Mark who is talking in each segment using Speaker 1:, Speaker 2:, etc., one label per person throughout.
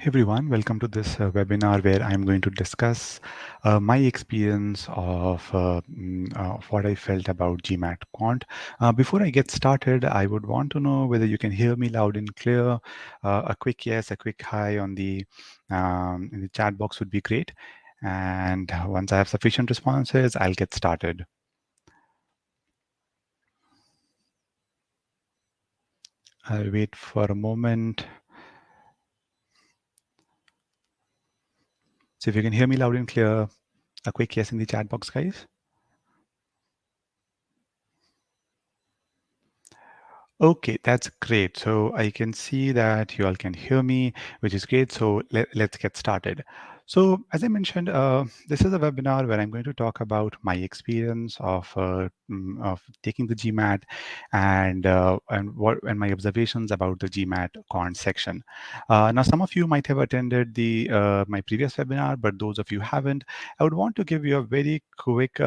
Speaker 1: Hey everyone, welcome to this webinar where I'm going to discuss my experience of what I felt about GMAT Quant. Before I get started, I would want to know whether you can hear me loud and clear. A quick yes, a quick hi on in the chat box would be great. And once I have sufficient responses, I'll get started. I'll wait for a moment. So if you can hear me loud and clear, a quick yes in the chat box, guys. Okay, that's great. So I can see that you all can hear me, which is great. So let's get started. So as I mentioned, this is a webinar where I'm going to talk about my experience of taking the GMAT and my observations about the GMAT Quant section. Now, some of you might have attended the my previous webinar, but those of you haven't, I would want to give you a very quick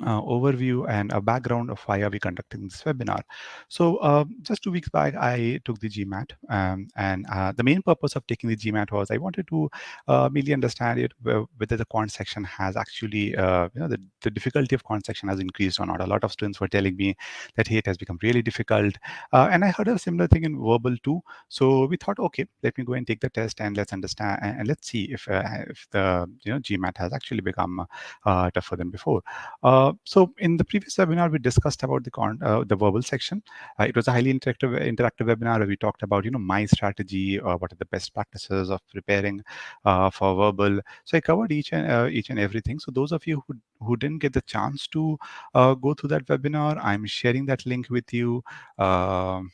Speaker 1: overview and a background of why are we conducting this webinar. So just 2 weeks back, I took the GMAT, and the main purpose of taking the GMAT was I wanted to merely understand whether the quant section has actually, the difficulty of quant section has increased or not. A lot of students were telling me that, hey, it has become really difficult. And I heard a similar thing in verbal too. So we thought, okay, let me go and take the test and let's understand and let's see if the GMAT has actually become tougher than before. So in the previous webinar, we discussed about the verbal section. It was a highly interactive webinar where we talked about, my strategy, what are the best practices of preparing for verbal. So I covered each and everything. So those of you who didn't get the chance to go through that webinar, I'm sharing that link with you. Um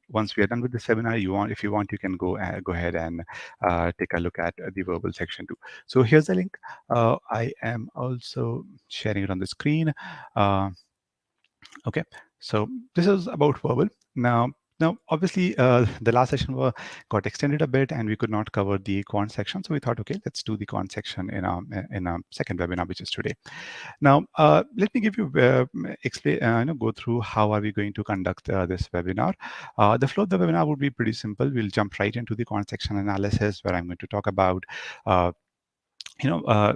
Speaker 1: Once we are done with the seminar, if you want, you can go ahead and take a look at the verbal section too. So here's the link. I am also sharing it on the screen. Uh, Okay, so this is about verbal. Now, obviously, the last session got extended a bit, and we could not cover the quant section. So we thought, okay, let's do the quant section in a second webinar, which is today. Now, let me give you explain, go through how are we going to conduct this webinar. The flow of the webinar would be pretty simple. We'll jump right into the quant section analysis, where I'm going to talk about uh,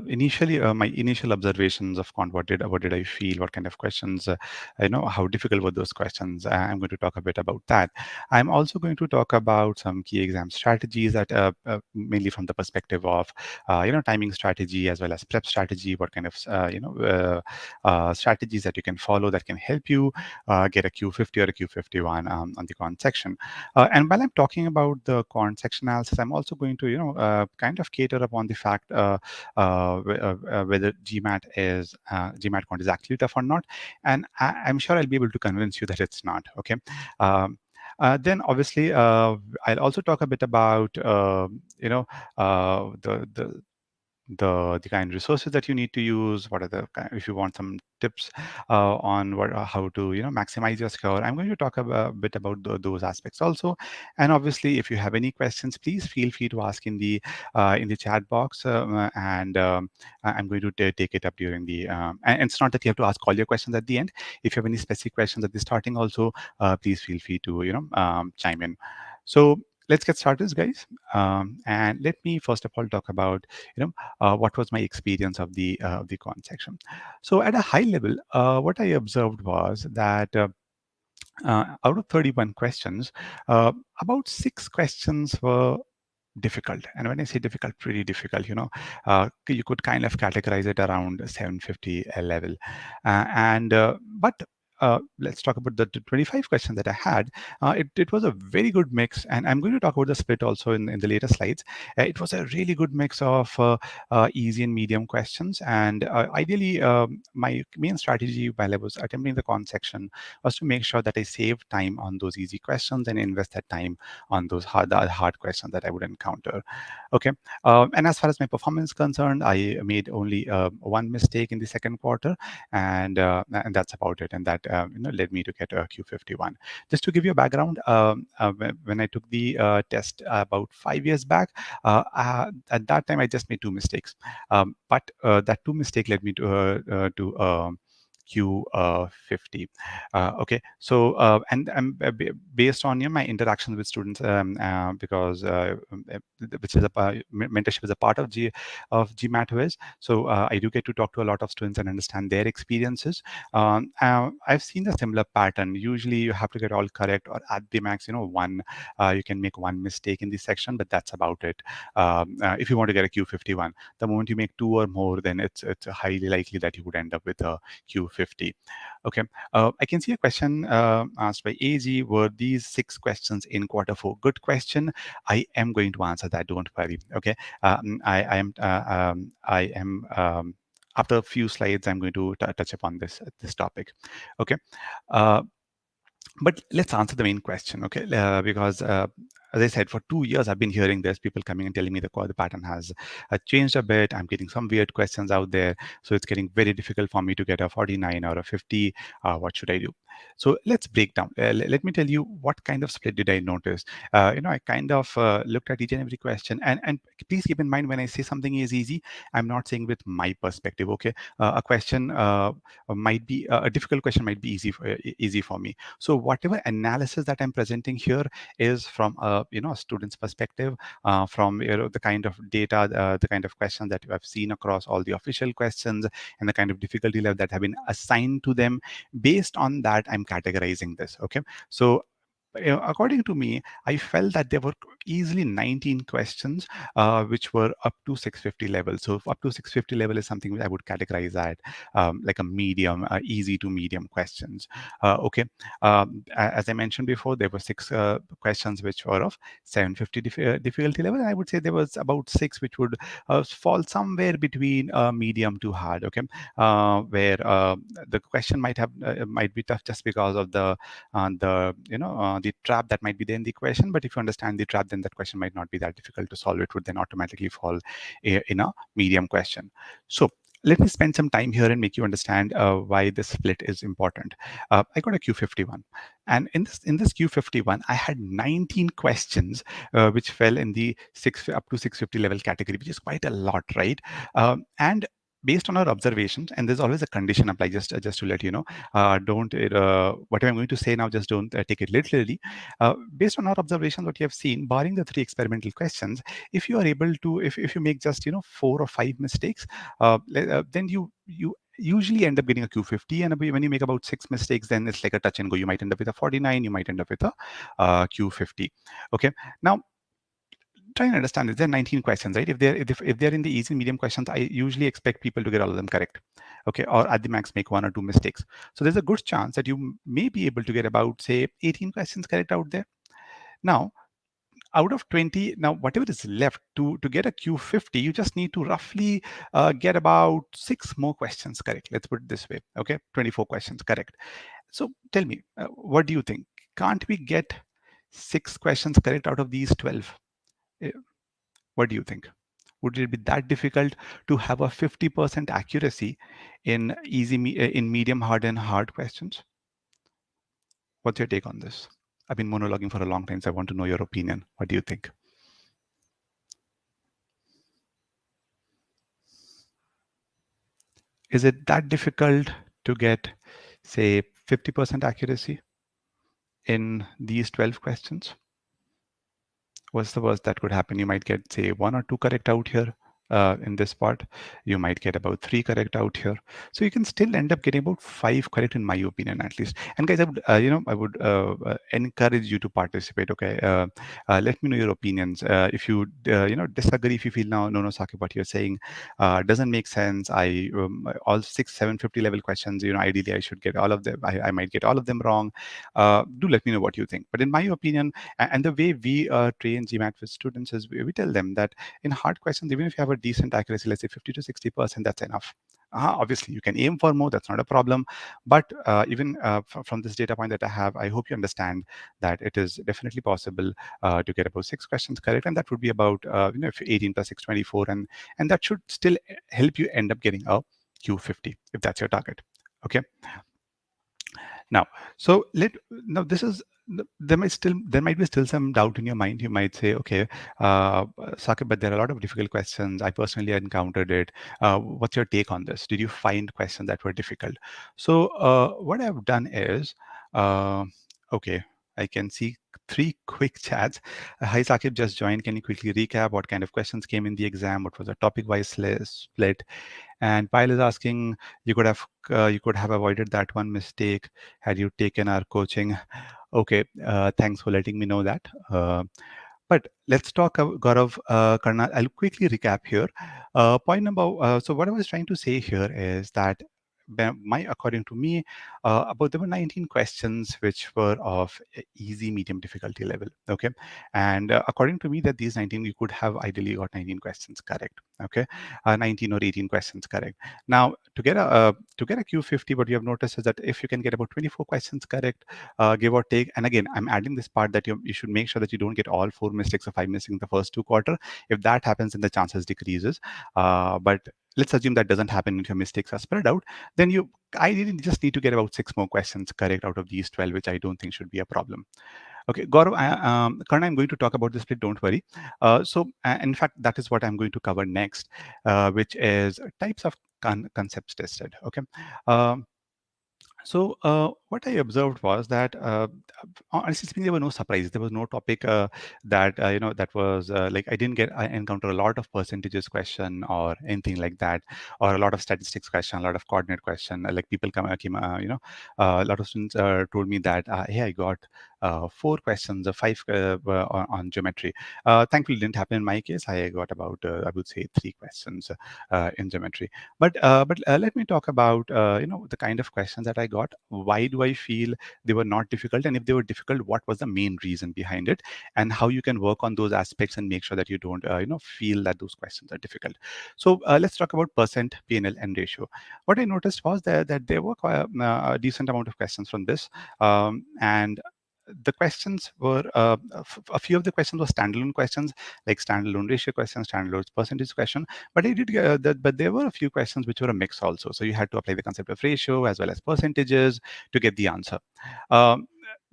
Speaker 1: initially my initial observations of quant. What did I feel? What kind of questions? How difficult were those questions? I'm going to talk a bit about that. I'm also going to talk about some key exam strategies that mainly from the perspective of timing strategy as well as prep strategy. What kind of strategies that you can follow that can help you get a Q50 or a Q51 on the quant section. And while I'm talking about the quant section analysis, I'm also going to kind of cater upon the fact. Whether GMAT Quant is actually tough or not, and I'm sure I'll be able to convince you that it's not. Okay. Then obviously I'll also talk a bit about the kind of resources that you need to use. What are if you want some tips on how to maximize your score, I'm going to talk a bit about those aspects also. And obviously, if you have any questions, please feel free to ask in the chat box, and I'm going to take it up during the and it's not that you have to ask all your questions at the end. If you have any specific questions at the starting also, please feel free to chime in. So let's get started, guys. And let me first of all talk about what was my experience of the quant section. So at a high level, what I observed was that out of 31 questions, uh, about 6 questions were difficult. And when I say difficult, pretty difficult, you could kind of categorize it around 750 level. But let's talk about the 25 questions that I had. It was a very good mix, and I'm going to talk about the split also in the later slides. It was a really good mix of easy and medium questions. And ideally, my main strategy while I was attempting the quant section was to make sure that I save time on those easy questions and invest that time on those hard questions that I would encounter. Okay, and as far as my performance is concerned, I made only one mistake in the second quarter, and that's about it. And that led me to get a Q51. Just to give you a background, when I took the test about 5 years back, at that time I just made 2 mistakes, but that 2 mistake led me to Q50. Okay, so and based on my interactions with students, because which is mentorship is a part of GMATWhiz. So I do get to talk to a lot of students and understand their experiences. I've seen a similar pattern. Usually, you have to get all correct, or at the max, one. You can make one mistake in this section, but that's about it. If you want to get a Q51, the moment you make two or more, then it's highly likely that you would end up with a Q50. Okay, I can see a question asked by AG. Were these 6 questions in quarter 4? Good question. I am going to answer that. Don't worry. Okay, I am. After a few slides, I'm going to touch upon this topic. Okay. Uh, but let's answer the main question, okay? Because as I said, for 2 years, I've been hearing this, people coming and telling me the pattern has changed a bit. I'm getting some weird questions out there. So it's getting very difficult for me to get a 49 or a 50. What should I do? So let's break down. Let me tell you what kind of split did I notice. I kind of looked at each and every question. And please keep in mind, when I say something is easy, I'm not saying with my perspective, okay? A question might be, a difficult question might be easy for me. So whatever analysis that I'm presenting here is from a student's perspective, from the kind of data, the kind of questions that I've seen across all the official questions, and the kind of difficulty level that have been assigned to them. Based on that, I'm categorizing this. Okay, so according to me, I felt that there were easily 19 questions which were up to 650 level. So up to 650 level is something which I would categorize at like a medium, easy to medium questions. Okay, as I mentioned before, there were 6 questions which were of 750 difficulty level. And I would say there was about 6 which would fall somewhere between medium to hard. Okay, where the question might be tough just because of the trap that might be there in the equation. But if you understand the trap, then that question might not be that difficult to solve. It would then automatically fall in a medium question. So let me spend some time here and make you understand why this split is important. I got a Q51, and in this Q51, I had 19 questions which fell in the up to 650 level category, which is quite a lot, right? And based on our observations, and there's always a condition applied, just to let you know, don't whatever I'm going to say now, just don't take it literally. Based on our observations, what you have seen, barring the 3 experimental questions, if you are able to, if you make just 4 or 5 mistakes, then you usually end up getting a Q50, and when you make about 6 mistakes, then it's like a touch and go. You might end up with a 49, you might end up with a Q50. Okay, now try and understand this. There are 19 questions, right? If they're in the easy medium questions, I usually expect people to get all of them correct, okay, or at the max make 1 or 2 mistakes. So there's a good chance that you may be able to get about, say, 18 questions correct out there. Now, out of 20, now whatever is left to get a Q50, you just need to roughly get about 6 more questions correct. Let's put it this way, okay? 24 questions correct. So tell me, what do you think? Can't we get 6 questions correct out of these 12? What do you think? Would it be that difficult to have a 50% accuracy in in medium, hard, and hard questions? What's your take on this? I've been monologuing for a long time, so I want to know your opinion. What do you think? Is it that difficult to get, say, 50% accuracy in these 12 questions? What's the worst that could happen? You might get, say, 1 or 2 correct out here. In this part, you might get about 3 correct out here, so you can still end up getting about 5 correct, in my opinion, at least. And guys, I would encourage you to participate. Okay, let me know your opinions. If you disagree, if you feel no, Saquib, what you're saying doesn't make sense. All 750 level questions, ideally I should get all of them. I might get all of them wrong. Do let me know what you think. But in my opinion, and the way we train GMAT with students is we tell them that in hard questions, even if you have a decent accuracy, let's say 50 to 60%, that's enough. Obviously, you can aim for more, that's not a problem. But even from this data point that I have, I hope you understand that it is definitely possible to get about 6 questions correct. And that would be about, if 18 plus 6, 24. And that should still help you end up getting a Q50, if that's your target. Okay. Now, so now this is there might be still some doubt in your mind. You might say, okay, Sakib, but there are a lot of difficult questions. I personally encountered it. What's your take on this? Did you find questions that were difficult? So what I've done is, uh, okay, I can see three quick chats. Hi, Sakib, just joined. Can you quickly recap what kind of questions came in the exam? What was the topic-wise split? And Pyle is asking, you could have avoided that one mistake had you taken our coaching. Okay, thanks for letting me know that. But let's talk, Gaurav, Karna. I'll quickly recap here. Point number. So what I was trying to say here is that, according to me, about there were 19 questions which were of easy, medium difficulty level. Okay, and according to me, that these 19 you could have ideally got 19 questions correct. Okay, 19 or 18 questions correct. Now to get a Q50, what you have noticed is that if you can get about 24 questions correct, give or take. And again, I'm adding this part that you should make sure that you don't get all four mistakes or five mistakes in the first two quarter. If that happens, then the chances decreases. But let's assume that doesn't happen if your mistakes are spread out. Then you ideally just need to get about six more questions correct out of these 12, which I don't think should be a problem. Okay, Gaurav, Karna, I'm going to talk about this bit, don't worry. In fact, that is what I'm going to cover next, which is types of concepts tested. Okay. Um, what I observed was that, honestly speaking, there were no surprises. There was no topic that that was like I encounter a lot of percentages question or anything like that, or a lot of statistics question, a lot of coordinate question. Like people a lot of students told me that, hey, I got four questions, five on geometry. Thankfully, it didn't happen in my case. I got about I would say three questions in geometry. But let me talk about the kind of questions that I got. Why do I feel they were not difficult? And if they were difficult, what was the main reason behind it? And how you can work on those aspects and make sure that you don't feel that those questions are difficult. So let's talk about percent PNL and ratio. What I noticed was that there were quite a decent amount of questions from this, and the questions were a few of the questions were standalone questions, like standalone ratio questions, standalone percentage question. But I did get that, but there were a few questions which were a mix also. So you had to apply the concept of ratio as well as percentages to get the answer. Um,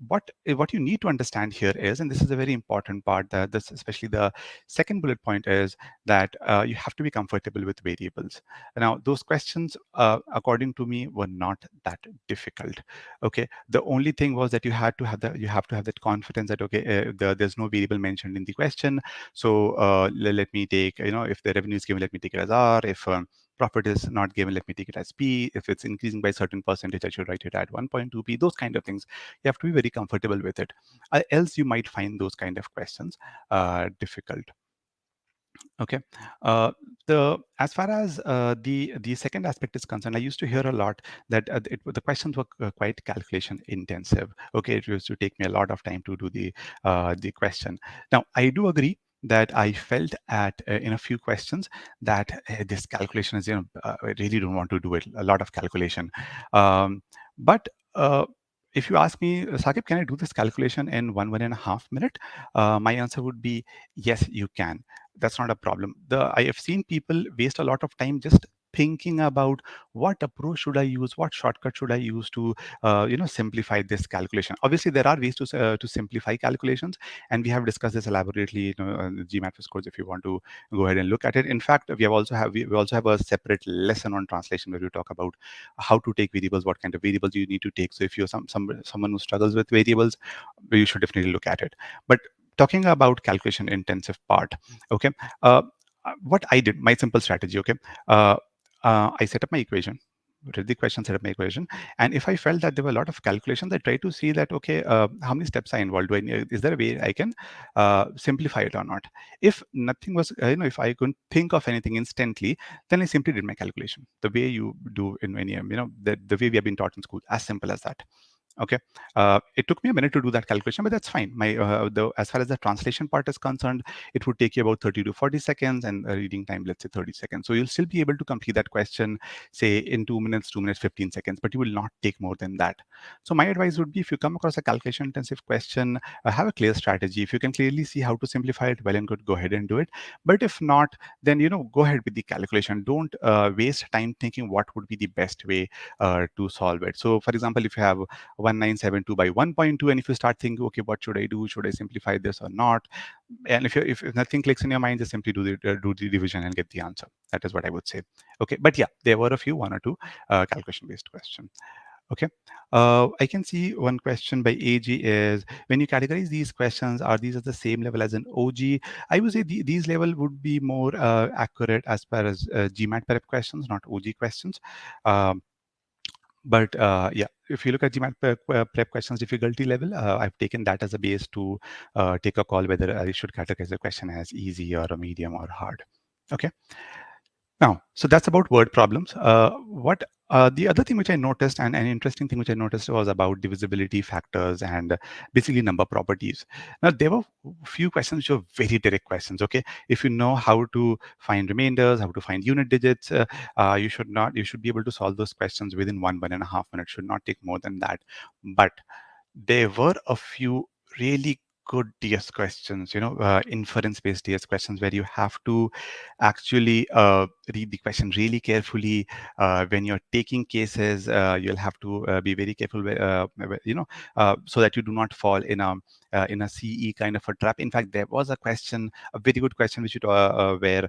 Speaker 1: what you need to understand here is, and this is a very important part, that this especially the second bullet point is that you have to be comfortable with variables. Now those questions, according to me, were not that difficult. Okay, the only thing was that you have to have that confidence that, okay, there's no variable mentioned in the question. So let me take, if the revenue is given, let me take it as R. If profit is not given, let me take it as P. If it's increasing by a certain percentage, I should write it at 1.2 P. Those kind of things, you have to be very comfortable with it. Else you might find those kind of questions difficult. Okay. Uh, the as far as the second aspect is concerned, I used to hear a lot that the questions were quite calculation intensive. Okay, it used to take me a lot of time to do the question. Now I do agree that I felt at in a few questions that this calculation is, I really don't want to do it. A lot of calculation, but. If you ask me, Sakib, can I do this calculation in 1.5 minute? My answer would be yes, you can. That's not a problem. I have seen people waste a lot of time just thinking about what approach should I use, what shortcut should I use to simplify this calculation. Obviously there are ways to simplify calculations, and we have discussed this elaborately, the GMATWhiz course, if you want to go ahead and look at it. In fact, we also have a separate lesson on translation where we talk about how to take variables, what kind of variables you need to take. So if you're someone who struggles with variables, you should definitely look at it. But talking about calculation intensive part, okay, what I did, my simple strategy, okay, uh, I set up my equation, read the question, set up my equation, and if I felt that there were a lot of calculations, I try to see that, okay, how many steps are involved. Is there a way I can simplify it or not? If nothing was, if I couldn't think of anything instantly, then I simply did my calculation the way you do in any, the way we have been taught in school, as simple as that. Okay, it took me a minute to do that calculation, but that's fine. As far as the translation part is concerned, it would take you about 30 to 40 seconds, and reading time, let's say 30 seconds. So you'll still be able to complete that question, say in 2 minutes, 2 minutes 15 seconds, but you will not take more than that. So my advice would be, if you come across a calculation intensive question, have a clear strategy. If you can clearly see how to simplify it, well and good, go ahead and do it. But if not, then go ahead with the calculation. Don't waste time thinking what would be the best way to solve it. So for example, if you have 1972 by 1.2, and if you start thinking, okay, what should I do? Should I simplify this or not? And if nothing clicks in your mind, just simply do the division and get the answer. That is what I would say. Okay, but yeah, there were a few, one or two calculation based questions. Okay, I can see one question by AG is, when you categorize these questions, are these at the same level as an OG? I would say these level would be more accurate as far as GMAT prep questions, not OG questions. Um, but yeah, if you look at GMAT prep questions difficulty level, I've taken that as a base to take a call whether I should categorize the question as easy or a medium or hard. Okay. Now, so that's about word problems. What the other thing which I noticed, and an interesting thing which I noticed, was about divisibility factors and basically number properties. Now, there were few questions which were very direct questions. Okay, if you know how to find remainders, how to find unit digits, you should be able to solve those questions within 1.5 minutes. Should not take more than that. But there were a few really good DS questions, inference-based DS questions where you have to actually read the question really carefully. When you're taking cases, you'll have to be very careful, so that you do not fall in a CE kind of a trap. In fact, there was a question, a very good question, where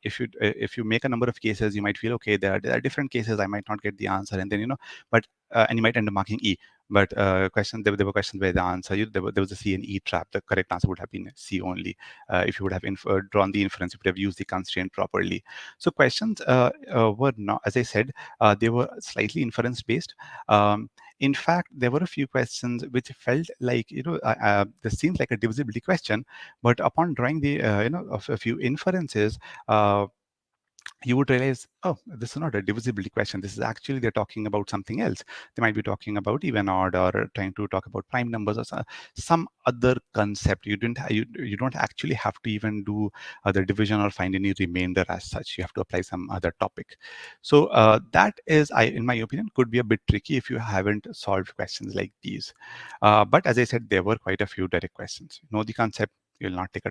Speaker 1: if you make a number of cases, you might feel, okay, there are different cases, I might not get the answer, and then but and you might end up marking E. But there were questions where the answer, there was a C and E trap. The correct answer would have been C only. If you would have drawn the inference, you would have used the constraint properly. So questions were not, as I said, they were slightly inference based. In fact, there were a few questions which felt like, this seems like a divisibility question, but upon drawing the, of a few inferences, you would realize, oh, this is not a divisibility question. This is actually, they're talking about something else. They might be talking about even odd, or trying to talk about prime numbers, or some other concept. You don't actually have to even do the division or find any remainder as such. You have to apply some other topic. So that is, in my opinion, could be a bit tricky if you haven't solved questions like these. But as I said, there were quite a few direct questions. You know the concept, you'll not take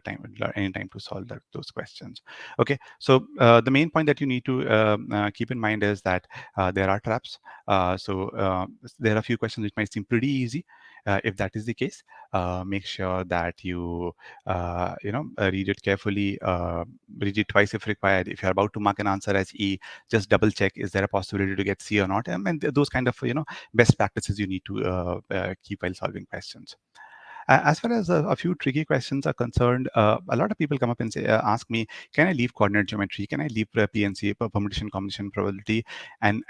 Speaker 1: any time to solve those questions. Okay, so the main point that you need to keep in mind is that there are traps. There are a few questions which might seem pretty easy. If that is the case, make sure that you read it carefully, read it twice if required. If you're about to mark an answer as E, just double check, is there a possibility to get C or not? And those kind of best practices you need to keep while solving questions. As far as a few tricky questions are concerned, a lot of people come up and ask me, can I leave coordinate geometry? Can I leave PNC, permutation combination probability? And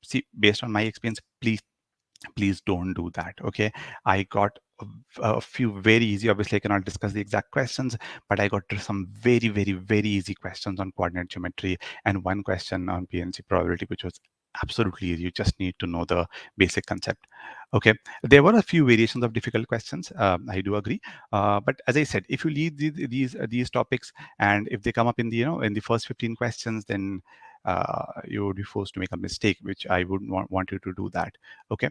Speaker 1: see, based on my experience, please don't do that. Okay, I got a few very easy, obviously I cannot discuss the exact questions, but I got some very, very, very easy questions on coordinate geometry, and one question on PNC probability, which was absolutely easy. You just need to know the basic concept. Okay, there were a few variations of difficult questions, I do agree, but as I said, if you leave these topics, and if they come up in the first 15 questions, then you would be forced to make a mistake, which I wouldn't want you to do that. Okay,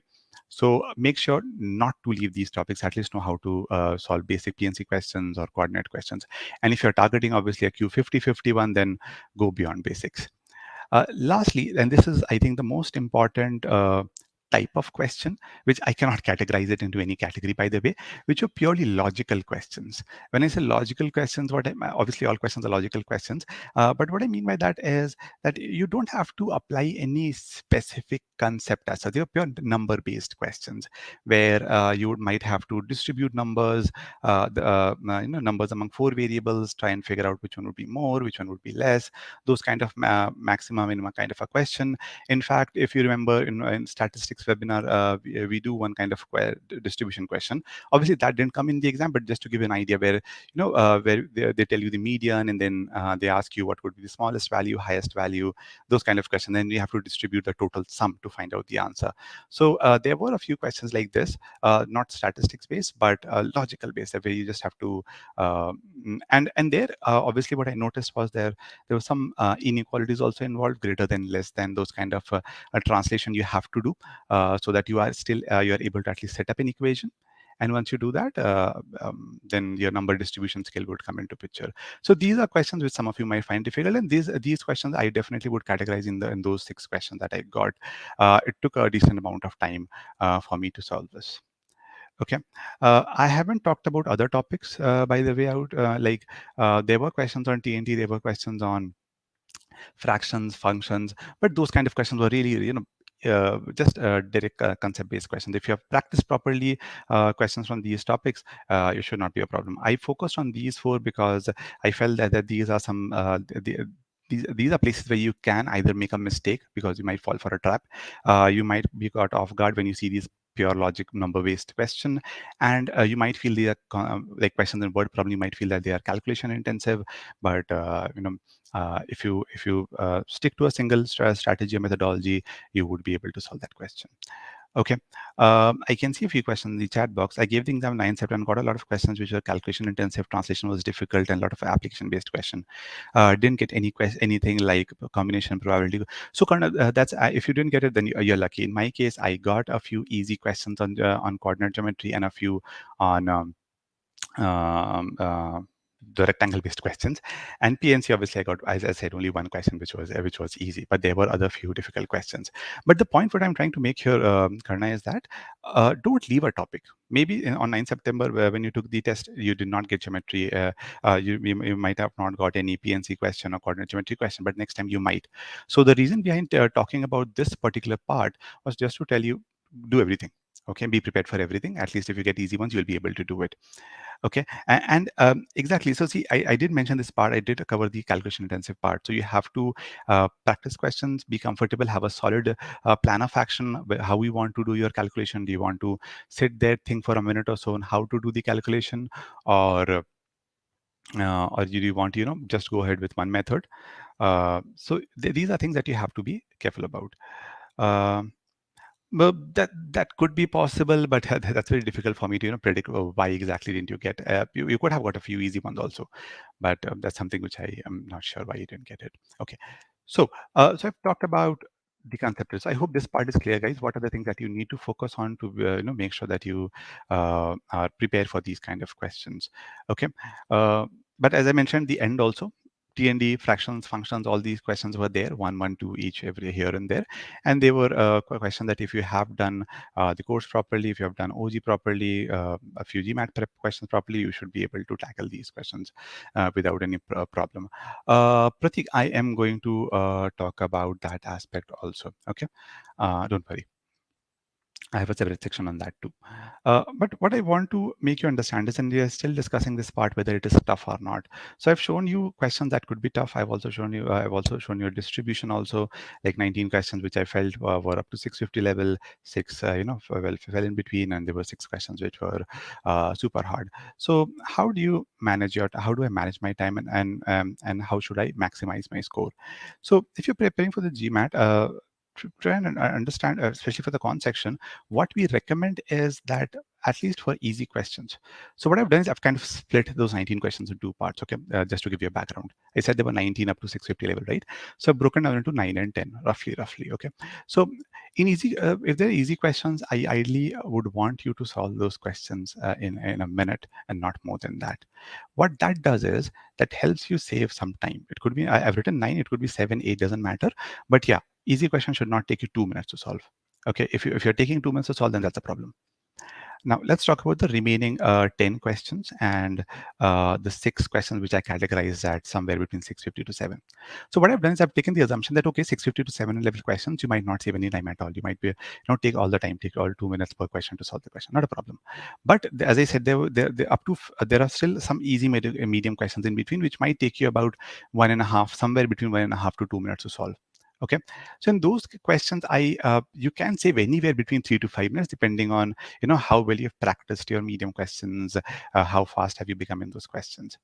Speaker 1: so make sure not to leave these topics. At least know how to solve basic PNC questions or coordinate questions. And if you're targeting obviously a Q50-51, then go beyond basics. Lastly, and this is, I think, the most important type of question, which I cannot categorize it into any category, by the way, which are purely logical questions. When I say logical questions, obviously all questions are logical questions, but what I mean by that is that you don't have to apply any specific concept as such. They're pure number-based questions where you might have to distribute numbers, numbers among four variables, try and figure out which one would be more, which one would be less, those kind of maxima minima kind of a question. In fact, if you remember in statistics webinar, we do one kind of distribution question. Obviously that didn't come in the exam, but just to give you an idea, where where they tell you the median, and then they ask you what would be the smallest value, highest value, those kind of questions. Then you have to distribute the total sum to find out the answer. So there were a few questions like this, not statistics based, but logical based, where you just have to and there obviously what I noticed was there were some inequalities also involved, greater than, less than, those kind of a translation you have to do, so that you are able to at least set up an equation. And once you do that, then your number distribution skill would come into picture. So these are questions which some of you might find difficult, and these questions I definitely would categorize in those 6 questions that I got. It took a decent amount of time for me to solve this. Okay, I haven't talked about other topics, by the way. Out like there were questions on TNT, there were questions on fractions, functions, but those kind of questions were really, just direct concept-based questions. If you have practiced properly questions from these topics, it should not be a problem. I focused on these 4 because I felt that these are some these are places where you can either make a mistake because you might fall for a trap. You might be caught off guard when you see these pure logic number-based question, and you might feel they are like questions in word problem. You might feel that they are calculation intensive, but if you stick to a single strategy or methodology, you would be able to solve that question. Okay, I can see a few questions in the chat box. I gave the exam 9 September, got a lot of questions which were calculation intensive, translation was difficult, and a lot of application based question. Didn't get anything like combination probability. So that's if you didn't get it, then you're lucky. In my case, I got a few easy questions on coordinate geometry and a few on um, uh, the rectangle based questions. And PNC, obviously I got, as I said, only one question which was easy, but there were other few difficult questions. But the point what I'm trying to make here, Karna, is that don't leave a topic. Maybe on 9 September when you took the test, you did not get geometry. You might have not got any PNC question or coordinate geometry question, but next time you might. So the reason behind talking about this particular part was just to tell you, do everything. Okay, be prepared for everything. At least if you get easy ones, you'll be able to do it. Okay, and exactly. So see, I did mention this part. I did cover the calculation intensive part. So you have to practice questions, be comfortable, have a solid plan of action. How you want to do your calculation? Do you want to sit there, think for a minute or so on how to do the calculation, or do you want to, just go ahead with one method? So these are things that you have to be careful about. Um well, that could be possible, but that's very difficult for me to predict why exactly didn't you get. You could have got a few easy ones also, but that's something which I am not sure why you didn't get it. Okay, so I've talked about the concept. So I hope this part is clear, guys. What are the things that you need to focus on to make sure that you are prepared for these kind of questions? Okay, but as I mentioned, the end also. TND, fractions, functions, all these questions were there, 1, 1, 2 each every here and there. And they were a question that if you have done the course properly, if you have done OG properly, a few GMAT prep questions properly, you should be able to tackle these questions without any problem. Pratik, I am going to talk about that aspect also. Okay, don't worry. I have a separate section on that too. But what I want to make you understand is, and we are still discussing this part, whether it is tough or not. So I've shown you questions that could be tough. I've also shown you a distribution also, like 19 questions, which I felt were up to 650 level, 6, fell in between, and there were 6 questions which were super hard. So how do I manage my time, and how should I maximize my score? So if you're preparing for the GMAT, try and understand, especially for the quant section, what we recommend is that at least for easy questions. So what I've done is I've kind of split those 19 questions in 2 parts, okay, just to give you a background. I said there were 19 up to 650 level, right? So I've broken down into 9 and 10, roughly, okay? So if they're easy questions, I ideally would want you to solve those questions in a minute and not more than that. What that does is that helps you save some time. It could be, I've written 9, it could be 7, 8, doesn't matter. But yeah, easy question should not take you 2 minutes to solve. Okay, if you're taking 2 minutes to solve, then that's a problem. Now let's talk about the remaining 10 questions and the 6 questions which I categorized at somewhere between 650 to 7. So what I've done is I've taken the assumption that, okay, 650 to 7 level questions, you might not save any time at all. You might be, take all the time, take all 2 minutes per question to solve the question. Not a problem. But as I said, there are still some easy medium questions in between, which might take you about 1.5, somewhere between 1.5 to 2 minutes to solve. Okay, so in those questions, you can save anywhere between 3 to 5 minutes, depending on how well you've practiced your medium questions, how fast have you become in those questions.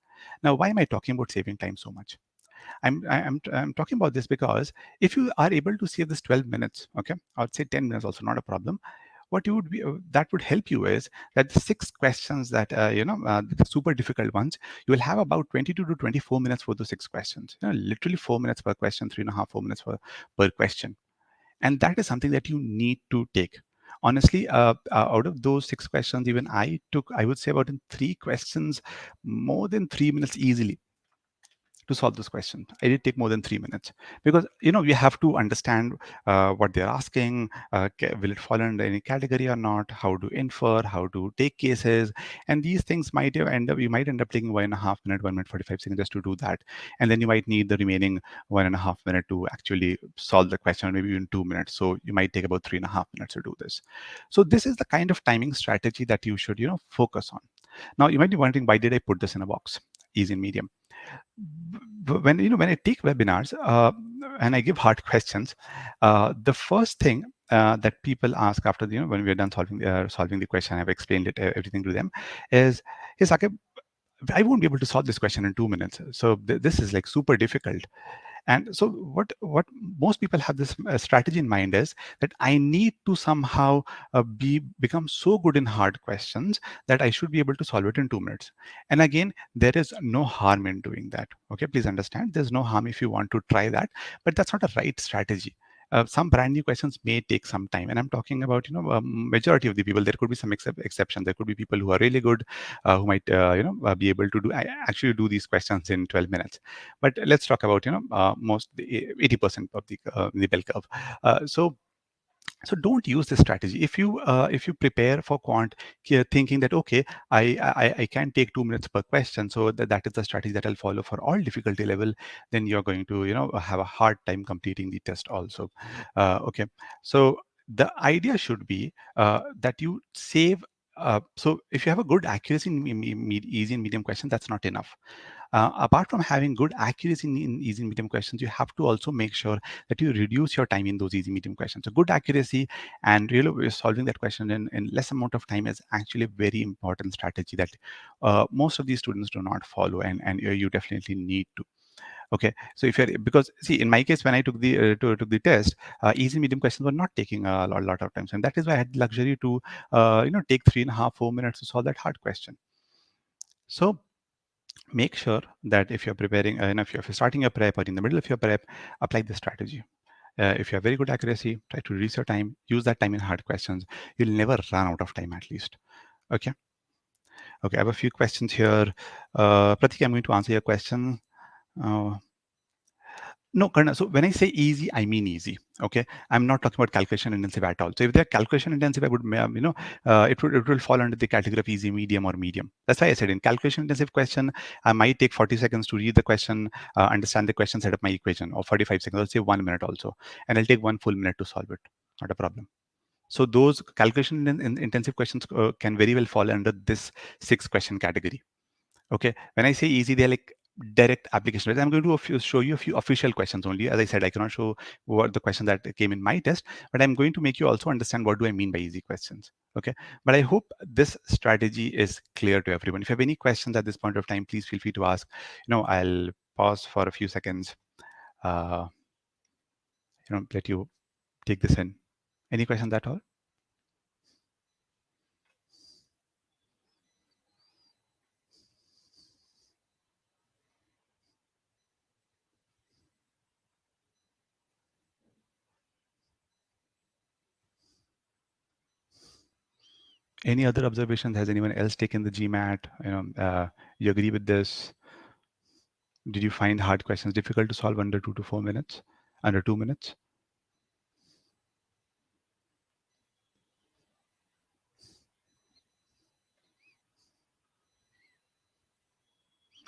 Speaker 1: Now, why am I talking about saving time so much? I'm talking about this because if you are able to save this 12 minutes, okay, I would say 10 minutes also not a problem. What you would be that would help you is that the 6 questions that the super difficult ones, you will have about 22 to 24 minutes for those 6 questions. Literally 4 minutes per question, 3.5, 4 minutes per question, and that is something that you need to take. Honestly, out of those 6 questions, even I would say about in 3 questions, more than 3 minutes easily to solve this question. I did take more than 3 minutes because you have to understand what they're asking. Will it fall under any category or not? How to infer? How to take cases? And these things might end up you might end up taking 1.5 minute, 1 minute 45 seconds just to do that, and then you might need the remaining 1.5 minute to actually solve the question, maybe even 2 minutes. So you might take about 3.5 minutes to do this. So this is the kind of timing strategy that you should focus on. Now you might be wondering, why did I put this in a box? Easy and medium. When I take webinars and I give hard questions, the first thing that people ask after when we're done solving the question, I've explained it everything to them, is, "Hey Sakib, I won't be able to solve this question in 2 minutes. So this is like super difficult." And so what most people have this strategy in mind is that I need to somehow become so good in hard questions that I should be able to solve it in 2 minutes. And again, there is no harm in doing that. Okay, please understand, there's no harm if you want to try that, but that's not a right strategy. Some brand new questions may take some time, and I'm talking about majority of the people. There could be some exceptions. There could be people who are really good, who might be able to actually do these questions in 12 minutes. But let's talk about most the 80% of the bell curve. So don't use this strategy. If you prepare for quant thinking that, okay, I can take 2 minutes per question, so that is the strategy that I'll follow for all difficulty level, then you're going to have a hard time completing the test also. Okay, so the idea should be that you save. So if you have a good accuracy in easy and medium questions, that's not enough. Apart from having good accuracy in easy and medium questions, you have to also make sure that you reduce your time in those easy medium questions. So good accuracy and really solving that question in less amount of time is actually a very important strategy that most of these students do not follow, and you definitely need to. Okay, so if you're, because see, in my case, when I took the test, easy medium questions were not taking a lot of time, and that is why I had the luxury to take 3.5 4 minutes to solve that hard question. So make sure that if you're preparing, if you're starting your prep or in the middle of your prep, apply the strategy. If you have very good accuracy, try to reduce your time, use that time in hard questions. You'll never run out of time, at least. Okay. Okay, I have a few questions here. Pratik, I'm going to answer your question. Uh, No, Karna. So when I say easy, I mean easy. Okay, I'm not talking about calculation intensive at all. So if they're calculation intensive, I would, it will fall under the category of easy, medium, or medium. That's why I said in calculation intensive question, I might take 40 seconds to read the question, understand the question, set up my equation, or 45 seconds. Let's say 1 minute also, and I'll take 1 full minute to solve it. Not a problem. So those calculation intensive questions can very well fall under this 6 question category. Okay, when I say easy, they're like direct application. I'm going to show you a few official questions only. As I said, I cannot show what the question that came in my test, but I'm going to make you also understand what do I mean by easy questions. Okay, but I hope this strategy is clear to everyone. If you have any questions at this point of time, please feel free to ask. I'll pause for a few seconds. Uh, let you take this in. Any questions at all? Any other observations? Has anyone else taken the GMAT? You agree with this? Did you find hard questions difficult to solve under 2 to 4 minutes? Under 2 minutes?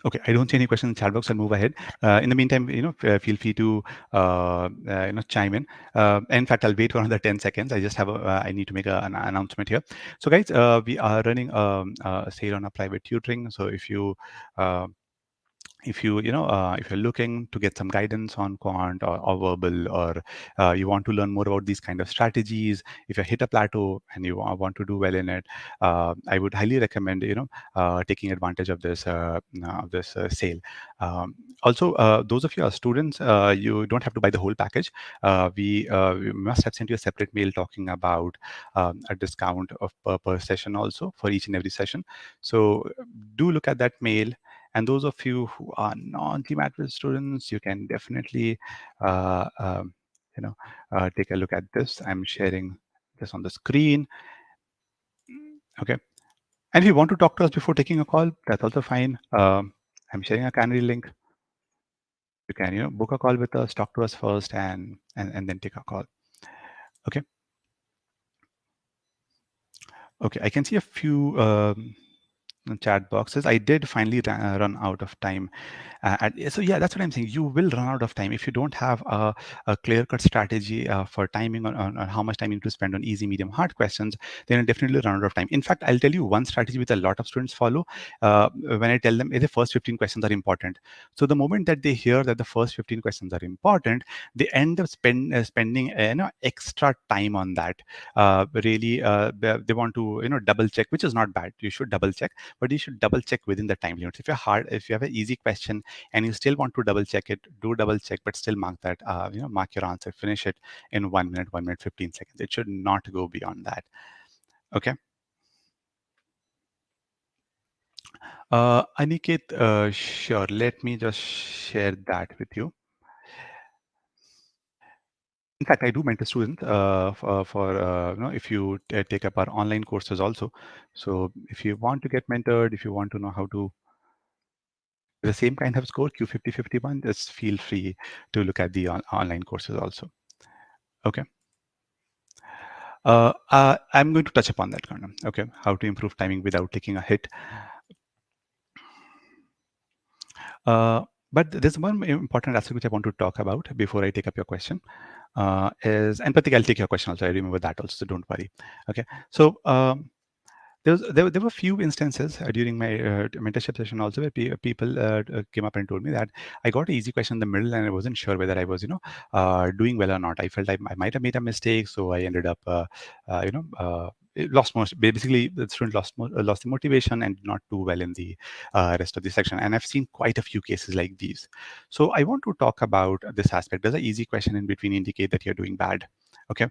Speaker 1: Okay, I don't see any questions in chat box. I'll move ahead. In the meantime, feel free to chime in. In fact, I'll wait for another 10 seconds. I need to make an announcement here. So, guys, we are running a sale on our private tutoring. So, uh, if you're looking to get some guidance on quant or verbal, or you want to learn more about these kind of strategies, if you hit a plateau and you want to do well in it, I would highly recommend taking advantage of this sale. Also, those of you who are students, you don't have to buy the whole package. We must have sent you a separate mail talking about a discount of per session also for each and every session. So do look at that mail. And those of you who are non-GMATWhiz students, you can definitely, take a look at this. I'm sharing this on the screen. Okay. And if you want to talk to us before taking a call, that's also fine. I'm sharing a Canary link. You can, book a call with us, talk to us first, and then take a call. Okay. Okay. I can see a few chat boxes. I did finally run out of time. So yeah, that's what I'm saying. You will run out of time if you don't have a clear-cut strategy for timing on how much time you need to spend on easy, medium, hard questions. Then you'll definitely run out of time. In fact, I'll tell you one strategy which a lot of students follow when I tell them the first 15 questions are important. So the moment that they hear that the first 15 questions are important, they end up spending extra time on that. Really, they want to double check, which is not bad. You should double check, but you should double check within the time limits. If you have an easy question and you still want to double check it, do double check, but still mark that, mark your answer, finish it in 1 minute, 1 minute, 15 seconds. It should not go beyond that. Okay. Aniket, sure. Let me just share that with you. In fact, I do mentor students if you take up our online courses also. So if you want to get mentored, if you want to know how to the same kind of score, Q50-51, just feel free to look at the online courses also. Okay. I'm going to touch upon that, Karnam. Okay, how to improve timing without taking a hit. But there's one important aspect which I want to talk about before I take up your question. And Pratik, I'll take your question also. I remember that also, so don't worry. Okay, so there were few instances during my mentorship session also where people came up and told me that I got an easy question in the middle and I wasn't sure whether I was doing well or not. I felt I might have made a mistake, so I ended up it lost most. Basically, the student lost the motivation and did not do well in the rest of the section. And I've seen quite a few cases like these. So I want to talk about this aspect. Does an easy question in between indicate that you're doing bad? Okay.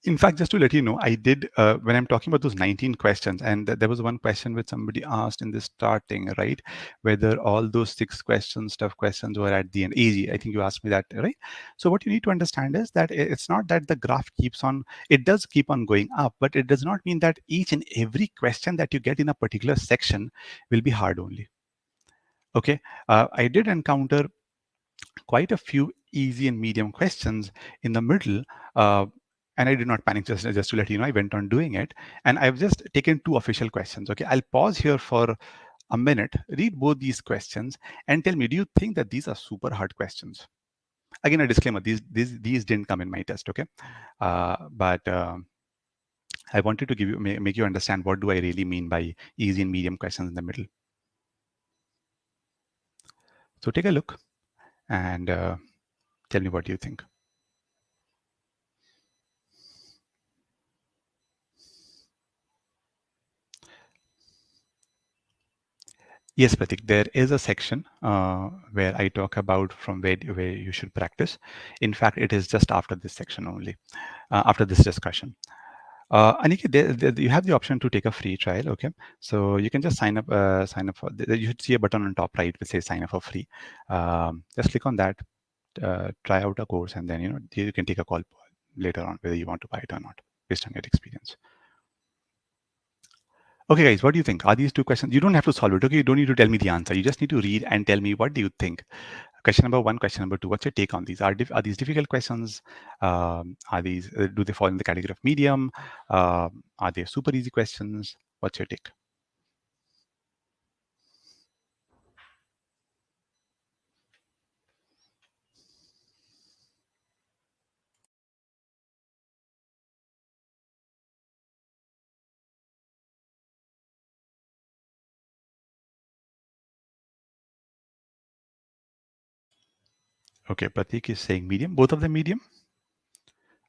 Speaker 1: In fact, just to let you know, I did when I'm talking about those 19 questions, and there was one question which somebody asked in the starting, right? Whether all those 6 questions, tough questions, were at the end easy. I think you asked me that, right? So what you need to understand is that it's not that the graph keeps on; it does keep on going up, but it does not mean that each and every question that you get in a particular section will be hard only. Okay, I did encounter quite a few easy and medium questions in the middle. And I did not panic, just to let you know, I went on doing it. And I've just taken 2 official questions. Okay, I'll pause here for a minute, read both these questions, and tell me, do you think that these are super hard questions? Again, a disclaimer, these didn't come in my test, okay? But I wanted to make you understand what do I really mean by easy and medium questions in the middle. So take a look and tell me what you think. Yes, Pratik, there is a section where I talk about from where you should practice. In fact, it is just after this section only, after this discussion. Aniket, you have the option to take a free trial. Okay, so you can just sign up. Sign up for. You should see a button on top right which says "Sign up for free." Just click on that, try out a course, and then you can take a call later on whether you want to buy it or not based on your experience. Okay, guys, what do you think? Are these 2 questions? You don't have to solve it. Okay, you don't need to tell me the answer. You just need to read and tell me what do you think. Question number 1, question number 2. What's your take on these? Are these difficult questions? Are these do they fall in the category of medium? Are they super easy questions? What's your take? Okay, Pratik is saying medium. Both of them medium.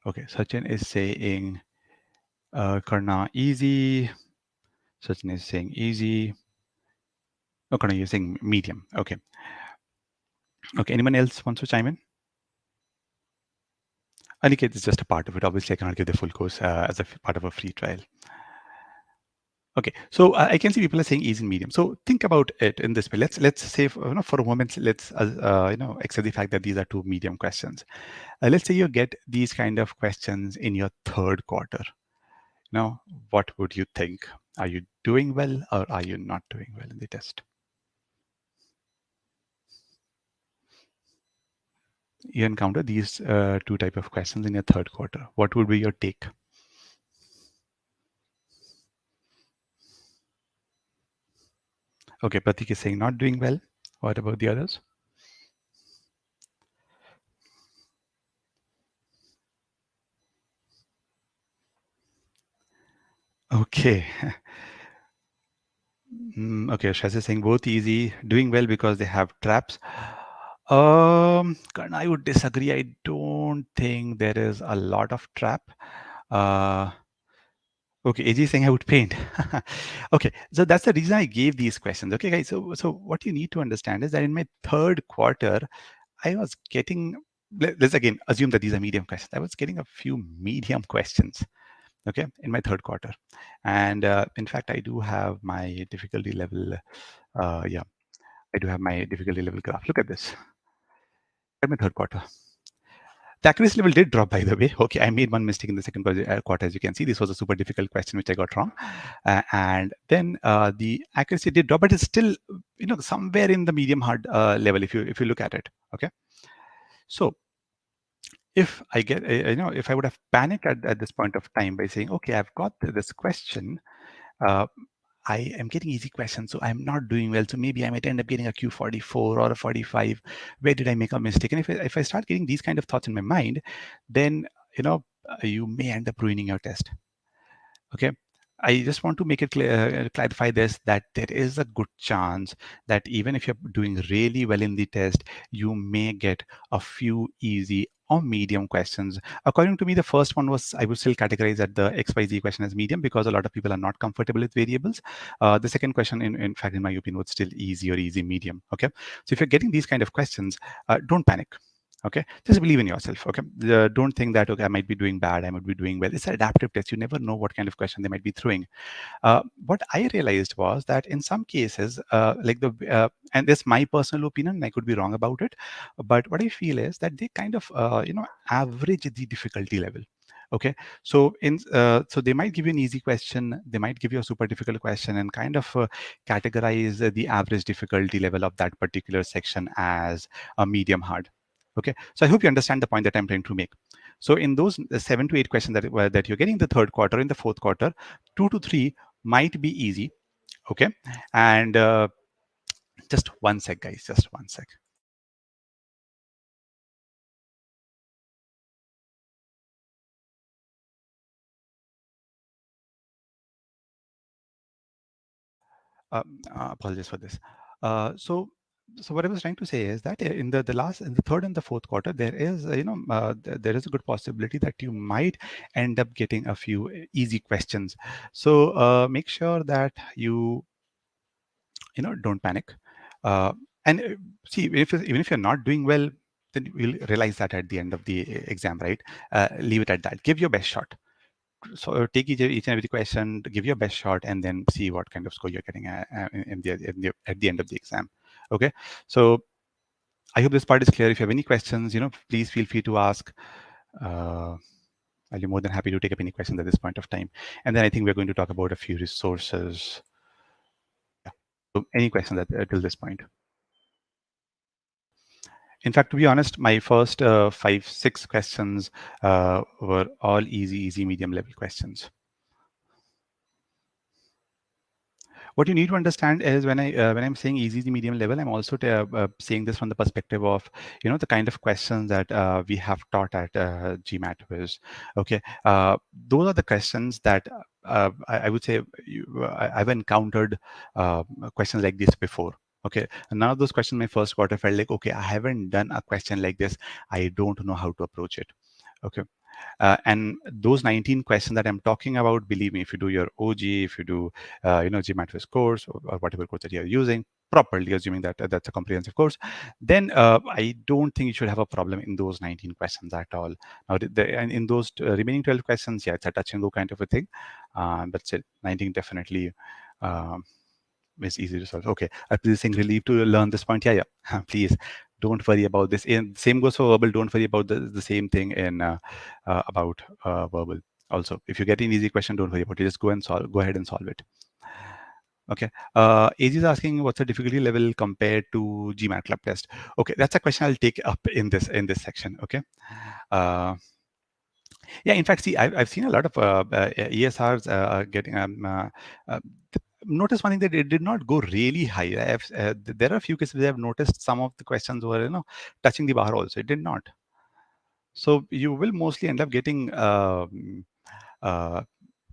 Speaker 1: Okay, Sachin is saying Karna easy. Sachin is saying easy. Oh, Karna, you're saying medium. Okay. Okay. Anyone else wants to chime in? Aniket is just a part of it. Obviously, I cannot give the full course as a part of a free trial. Okay, so I can see people are saying easy and medium. So think about it in this way. Let's say for a moment, let's accept the fact that these are two medium questions. Let's say you get these kind of questions in your third quarter. Now, what would you think? Are you doing well or are you not doing well in the test? You encounter these two type of questions in your third quarter. What would be your take? Okay, Pratik is saying not doing well. What about the others? Okay. Okay, Shaz is saying both easy, doing well because they have traps. Karan, I would disagree. I don't think there is a lot of trap. Uh, okay, AJ is saying I would paint. Okay, so that's the reason I gave these questions. Okay, guys. So what you need to understand is that in my third quarter, I was getting. Let's again assume that these are medium questions. I was getting a few medium questions. Okay, in my third quarter, and in fact, I do have my difficulty level. Yeah, I do have my difficulty level graph. Look at this. At my third quarter. The accuracy level did drop, by the way. Okay, I made one mistake in the second quarter, as you can see. This was a super difficult question which I got wrong, and then the accuracy did drop, but it's still, somewhere in the medium hard level if you look at it. Okay, so if I get, if I would have panicked at this point of time by saying, okay, I've got this question. Uh, I am getting easy questions, so I'm not doing well. So maybe I might end up getting a Q44 or a 45. Where did I make a mistake? And if I start getting these kind of thoughts in my mind, then you may end up ruining your test. Okay. I just want to make it clear, clarify this, that there is a good chance that even if you're doing really well in the test, you may get a few easy or medium questions. According to me, the first one was, I would still categorize that the XYZ question as medium because a lot of people are not comfortable with variables. The second question, in fact, in my opinion, was still easy or easy medium. Okay. So if you're getting these kind of questions, don't panic. Okay, just believe in yourself. Okay, don't think that, okay, I might be doing bad, I might be doing well. It's an adaptive test. You never know what kind of question they might be throwing. What I realized was that in some cases, and this is my personal opinion, and I could be wrong about it, but what I feel is that they kind of average the difficulty level. Okay, so they might give you an easy question, they might give you a super difficult question, and kind of categorize the average difficulty level of that particular section as a medium hard. Okay, so I hope you understand the point that I'm trying to make. So in those 7 to 8 questions that you're getting in the third quarter, in the fourth quarter, 2 to 3 might be easy. Okay, and just one sec, guys, just one sec. Apologies for this. So what I was trying to say is that in the third and the fourth quarter, there is there is a good possibility that you might end up getting a few easy questions. So make sure that you don't panic, and see, even if you're not doing well, then you'll realize that at the end of the exam, right? Leave it at that. Give your best shot. So take each and every question, give your best shot, and then see what kind of score you're getting at the end of the exam. Okay, so I hope this part is clear. If you have any questions, please feel free to ask. I'll be more than happy to take up any questions at this point of time. And then I think we're going to talk about a few resources. Yeah. So any questions till this point? In fact, to be honest, my first 5, 6 questions were all easy, medium level questions. What you need to understand is when I'm saying easy, medium level, I'm also saying this from the perspective of the kind of questions that we have taught at GMATWhiz. Okay, those are the questions that I would say I've encountered questions like this before. Okay, and none of those questions in my first quarter felt like, okay, I haven't done a question like this. I don't know how to approach it. Okay, and those 19 questions that I'm talking about, believe me, if you do your OG, if you do, GMATWhiz course or whatever course that you're using, properly, assuming that that's a comprehensive course, then I don't think you should have a problem in those 19 questions at all. Now, and in those remaining 12 questions, yeah, it's a touch and go kind of a thing, but still, 19 definitely. Um, is easy to solve. Okay, I'm saying relieved to learn this point. Yeah, yeah. Please don't worry about this. And same goes for verbal. Don't worry about the same thing in about verbal. Also, if you get an easy question, don't worry about it. Just go and solve. Go ahead and solve it. Okay. AG is asking what's the difficulty level compared to GMAT club test. Okay, that's a question I'll take up in this section. Okay. Uh, yeah, in fact, see, I've seen a lot of ESRs getting uh, notice one thing that it did not go really high. There are a few cases where I've noticed some of the questions were, touching the bar also. It did not. So you will mostly end up getting uh,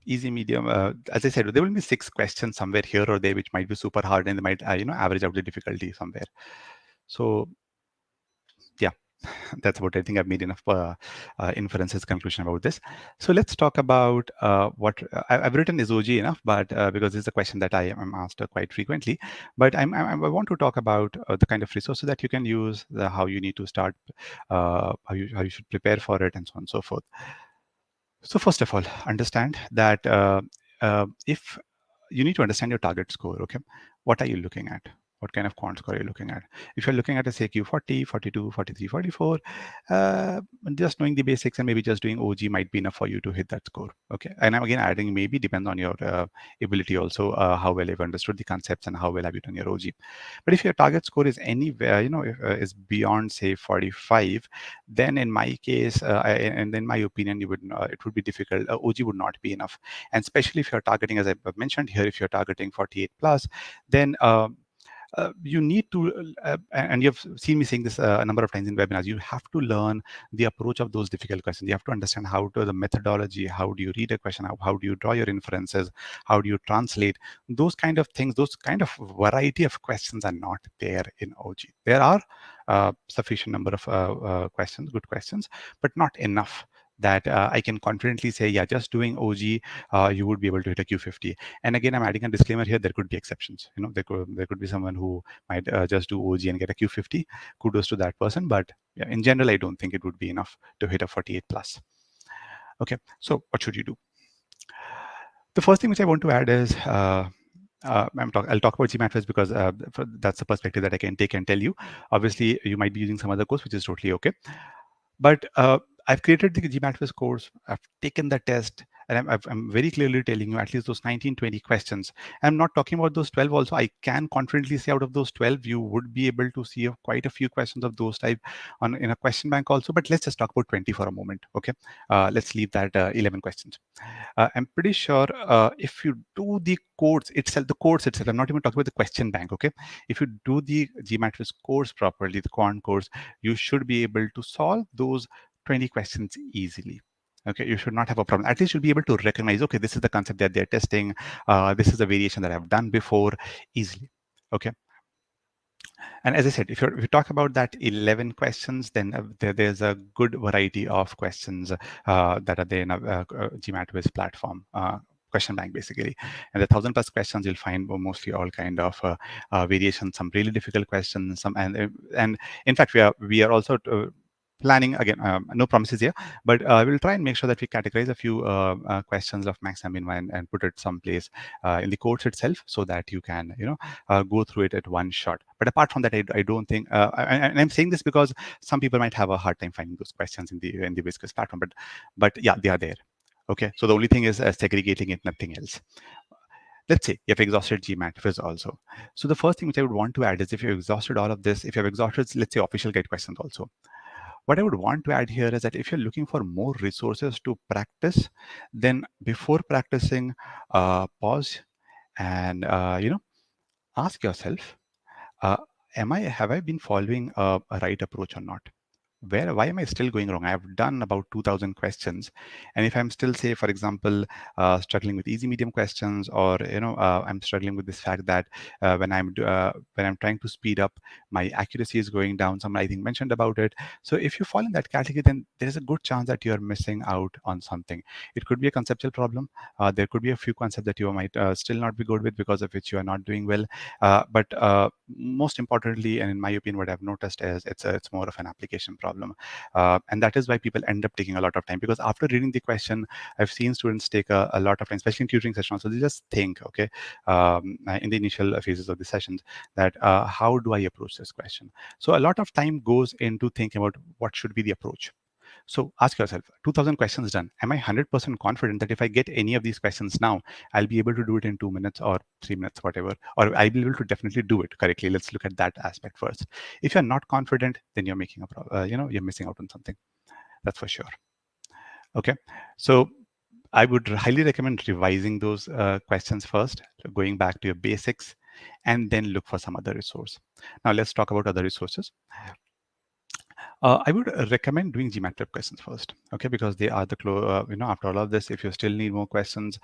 Speaker 1: easy, medium. As I said, there will be 6 questions somewhere here or there, which might be super hard, and they might, average out the difficulty somewhere. So yeah, that's about it. I think I've made enough inferences conclusion about this. So let's talk about what I've written is OG enough, but because this is a question that I am asked quite frequently. But I want to talk about the kind of resources that you can use, how you need to start, how you should prepare for it, and so on and so forth. So first of all, understand that if you need to understand your target score, okay, what are you looking at? What kind of quant score are you looking at? If you're looking at a Saquib 40, 42, 43, 44, just knowing the basics and maybe just doing OG might be enough for you to hit that score. Okay. And I'm again adding maybe depends on your ability also, how well you've understood the concepts and how well have you done your OG. But if your target score is anywhere, is beyond say 45, then in my case, and in my opinion, it would be difficult. OG would not be enough. And especially if you're targeting, as I've mentioned here, if you're targeting 48 plus, then you need to, and you've seen me saying this a number of times in webinars, you have to learn the approach of those difficult questions. You have to understand how to the methodology, how do you read a question, how do you draw your inferences, how do you translate, those kind of things, those kind of variety of questions are not there in OG. There are sufficient number of questions, good questions, but not enough that I can confidently say, yeah, just doing OG, you would be able to hit a Q50. And again, I'm adding a disclaimer here. There could be exceptions. There could be someone who might just do OG and get a Q50. Kudos to that person. But yeah, in general, I don't think it would be enough to hit a 48 plus. Okay, so what should you do? The first thing which I want to add is I'll talk about GMATWhiz because that's the perspective that I can take and tell you. Obviously, you might be using some other course, which is totally okay. But I've created the GMATWhiz course. I've taken the test, and I'm very clearly telling you at least those 19, 20 questions. I'm not talking about those 12 also. I can confidently say out of those 12, you would be able to see quite a few questions of those type in a question bank also. But let's just talk about 20 for a moment. Okay, let's leave that 11 questions. I'm pretty sure if you do the course itself, I'm not even talking about the question bank. Okay, if you do the GMATWhiz course properly, the quant course, you should be able to solve those 20 questions easily. Okay, you should not have a problem. At least you'll be able to recognize, okay, this is the concept that they're testing. This is the variation that I've done before easily. Okay. And as I said, if you talk about that 11 questions, then there's a good variety of questions that are there in a GMATWhiz platform. Question bank basically, and the 1,000 plus questions you'll find were mostly all kind of variations, some really difficult questions, some and in fact we are also planning again, no promises here, but we'll try and make sure that we categorize a few questions of max and min and put it someplace in the course itself so that you can go through it at one shot. But apart from that, I don't think and I'm saying this because some people might have a hard time finding those questions in the Whiz platform, but yeah, they are there. Okay, so the only thing is segregating it, nothing else. Let's say you've exhausted GMATWhiz also. So the first thing which I would want to add is if you've exhausted all of this, if you've exhausted, let's say, official guide questions also, what I would want to add here is that if you're looking for more resources to practice, then before practicing, pause and ask yourself, have I been following a right approach or not? why am I still going wrong? I have done about 2000 questions, and if I'm still, say, for example, struggling with easy medium questions, or I'm struggling with this fact that when I'm trying to speed up, my accuracy is going down. Someone I think mentioned about it. So if you fall in that category, then there is a good chance that you are missing out on something. It could be a conceptual problem. There could be a few concepts that you might still not be good with, because of which you are not doing well. But most importantly, and in my opinion, what I've noticed is it's more of an application problem, and that is why people end up taking a lot of time, because after reading the question, I've seen students take a lot of time, especially in tutoring sessions. So they just think, okay, in the initial phases of the sessions, that how do I approach this question? So a lot of time goes into thinking about what should be the approach. So ask yourself, 2000 questions done. Am I 100% confident that if I get any of these questions now, I'll be able to do it in 2 minutes or 3 minutes, whatever, or I'll be able to definitely do it correctly? Let's look at that aspect first. If you're not confident, then you're making you're missing out on something. That's for sure. Okay. So I would highly recommend revising those questions first, going back to your basics, and then look for some other resource. Now let's talk about other resources. I would recommend doing GMAT prep questions first, okay, because they are after all of this, if you still need more questions,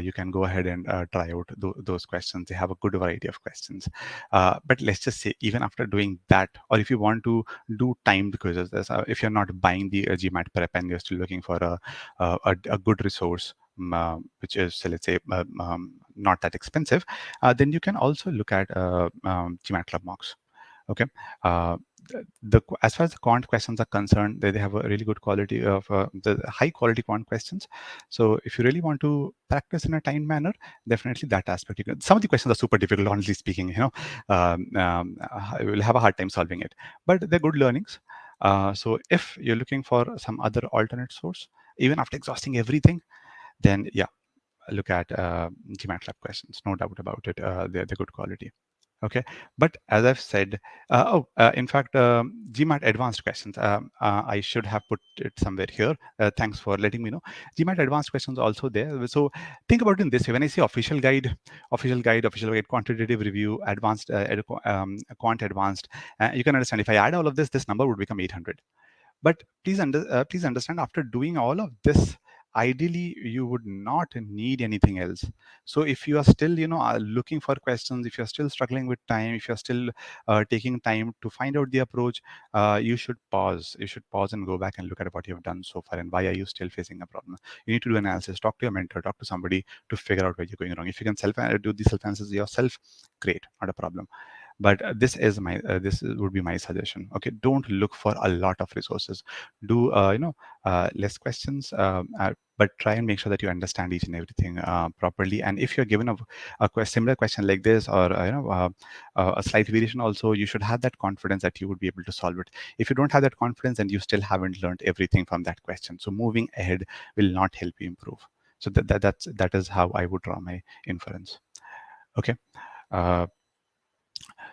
Speaker 1: you can go ahead and try out those questions. They have a good variety of questions. But let's just say, even after doing that, or if you want to do timed quizzes, if you're not buying the GMAT prep and you're still looking for a good resource, which is, so let's say, not that expensive, then you can also look at GMAT Club Mocks. Okay. As far as the quant questions are concerned, they have a really good quality of the high quality quant questions. So if you really want to practice in a timed manner, definitely that aspect. Some of the questions are super difficult, honestly speaking. I will have a hard time solving it, but they're good learnings. So if you're looking for some other alternate source, even after exhausting everything, then yeah, look at GMAT lab questions. No doubt about it. They're good quality. Okay, but as I've said, in fact, GMAT advanced questions, I should have put it somewhere here. Thanks for letting me know. GMAT advanced questions also there. So think about it in this way. When I say official guide, quantitative review, advanced, quant advanced, you can understand, if I add all of this number would become 800. But please understand, after doing all of this, ideally you would not need anything else. So if you are still looking for questions, if you're still struggling with time, if you're still taking time to find out the approach, you should pause and go back and look at what you've done so far, and why are you still facing a problem. You need to do analysis, talk to your mentor, talk to somebody to figure out where you're going wrong. If you can do the self analysis yourself, great, not a problem. But this would be my suggestion. Okay, don't look for a lot of resources. Do less questions, but try and make sure that you understand each and everything properly. And if you're given a similar question like this, or a slight variation also, you should have that confidence that you would be able to solve it. If you don't have that confidence, then you still haven't learned everything from that question, so moving ahead will not help you improve. So that is how I would draw my inference. Okay. uh,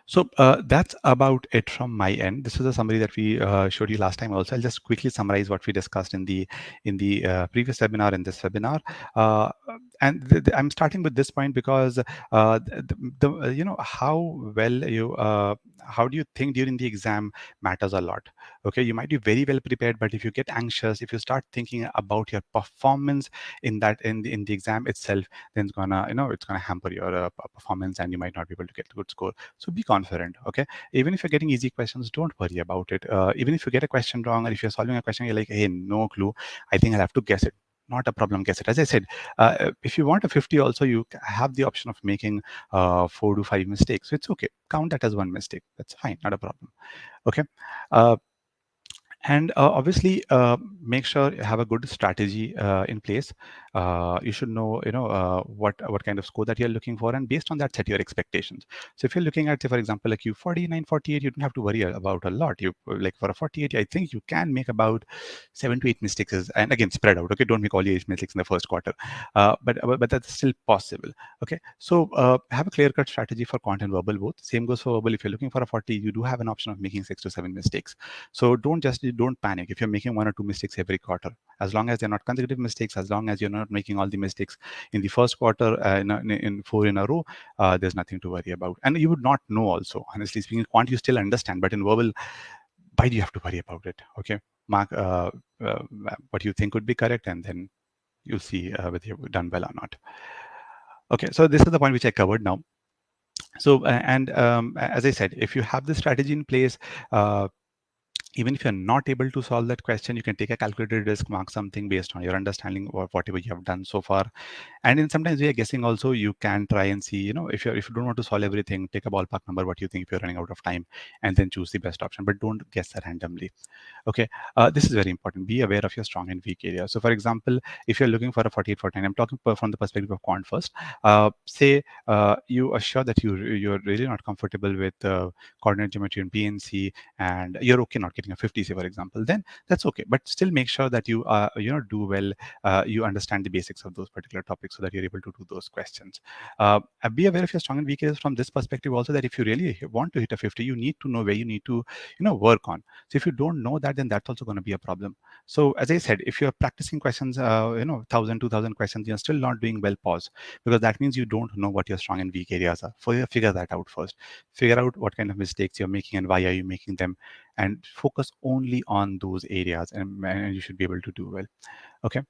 Speaker 1: so that's about it from my end. This is a summary that we showed you last time. Also, I'll just quickly summarize what we discussed in the previous webinar and this webinar. Uh, I'm starting with this point because how well how do you think during the exam matters a lot. Okay, you might be very well prepared, but if you get anxious, if you start thinking about your performance in the exam itself, then it's gonna hamper your performance, and you might not be able to get a good score. So be confident. Okay, even if you're getting easy questions, don't worry about it. Even if you get a question wrong, or if you're solving a question, you're like, hey, no clue, I think I'll have to guess it. Not a problem, guess it. As I said, if you want a 50 also, you have the option of making 4 to 5 mistakes. So it's okay, count that as one mistake. That's fine, not a problem. Okay. uh, and obviously, make sure you have a good strategy in place. You should know, what kind of score that you're looking for, and based on that, set your expectations. So if you're looking at, say, for example, like you 49, 48, you don't have to worry about a lot. You like for a 48, I think you can make about 7 to 8 mistakes, and again, spread out. Okay, don't make all your 8 mistakes in the first quarter, but that's still possible. Okay, so have a clear-cut strategy for quant and verbal both. Same goes for verbal. If you're looking for a 40, you do have an option of making 6 to 7 mistakes. So don't panic if you're making 1 or 2 mistakes every quarter. As long as they're not consecutive mistakes, as long as you're not making all the mistakes in the first quarter, in 4 in a row, there's nothing to worry about. And you would not know also, honestly speaking. Quant you still understand, but in verbal, why do you have to worry about it? Okay, mark uh, what you think would be correct, and then you'll see whether you've done well or not. Okay, so this is the point which I covered now. So, and as I said, if you have this strategy in place, even if you're not able to solve that question, you can take a calculated risk, mark something based on your understanding or whatever you have done so far. And then sometimes we are guessing also. You can try and see, if you don't want to solve everything, take a ballpark number, what you think if you're running out of time, and then choose the best option. But don't guess randomly. Okay, this is very important. Be aware of your strong and weak areas. So, for example, if you're looking for a 48-49, I'm talking from the perspective of quant first. Say you are sure that you're really not comfortable with coordinate geometry and PNC, and you're okay not getting a 50, say for example. Then that's okay. But still make sure that you do well. You understand the basics of those particular topics so that you're able to do those questions. Be aware of your strong and weak areas from this perspective also. That if you really want to hit a 50, you need to know where you need to work on. So if you don't know that, then that's also going to be a problem. So as I said, if you're practicing questions, 1,000, 2,000 questions, you're still not doing well, pause, because that means you don't know what your strong and weak areas are. Figure that out first. Figure out what kind of mistakes you're making and why are you making them, and focus only on those areas, and you should be able to do well. Okay.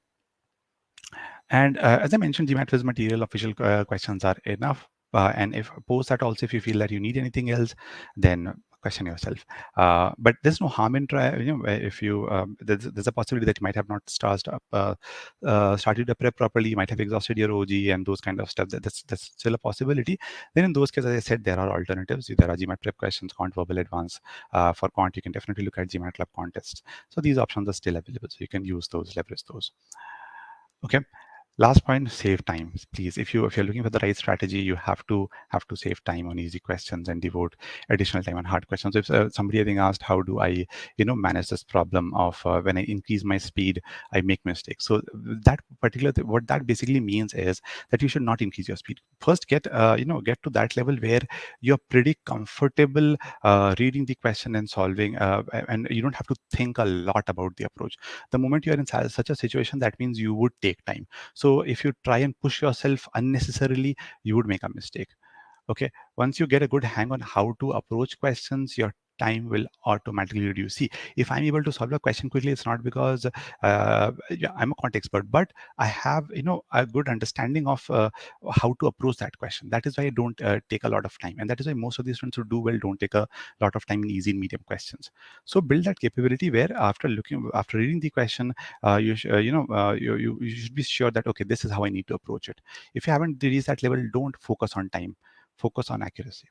Speaker 1: And as I mentioned, GMATWhiz material official questions are enough. And if post that also, if you feel that you need anything else, then question yourself. But there's no harm in try. If you there's a possibility that you might have not started the prep properly. You might have exhausted your OG and those kind of stuff. That's still a possibility. Then in those cases, as I said, there are alternatives. There are GMAT prep questions, Quant Verbal Advanced. For Quant, you can definitely look at GMAT Lab contests. So these options are still available. So you can use those, leverage those. Okay. Last point, save time, please. If you're looking for the right strategy, you have to save time on easy questions and devote additional time on hard questions. If somebody I think asked, how do I manage this problem of when I increase my speed, I make mistakes. So that particular what that basically means is that you should not increase your speed. First, get to that level where you're pretty comfortable reading the question and solving, and you don't have to think a lot about the approach. The moment you're in such a situation, that means you would take time. So if you try and push yourself unnecessarily, you would make a mistake. Okay, once you get a good hang on how to approach questions, your time will automatically reduce. See, if I'm able to solve a question quickly, it's not because yeah, I'm a quant expert, but I have a good understanding of how to approach that question. That is why I don't take a lot of time, and that is why most of these students who do well don't take a lot of time in easy and medium questions. So build that capability where after reading the question, you should be sure that okay, this is how I need to approach it. If you haven't reached that level, don't focus on time, focus on accuracy.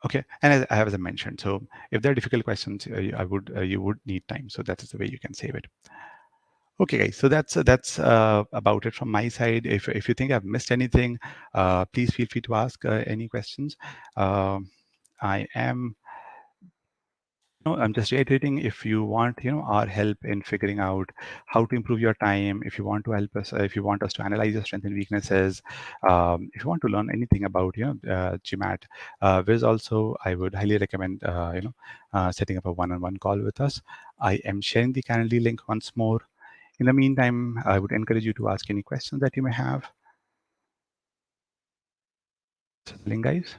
Speaker 1: Okay, and as I mentioned, so if there are difficult questions, you would need time. So that is the way you can save it. Okay, guys. So that's about it from my side. If you think I've missed anything, please feel free to ask any questions. I am No, I'm just reiterating, if you want, our help in figuring out how to improve your time, if you want to help us, if you want us to analyze your strengths and weaknesses, if you want to learn anything about, GMAT, Viz also, I would highly recommend, setting up a one-on-one call with us. I am sharing the Calendly link once more. In the meantime, I would encourage you to ask any questions that you may have. Link, guys.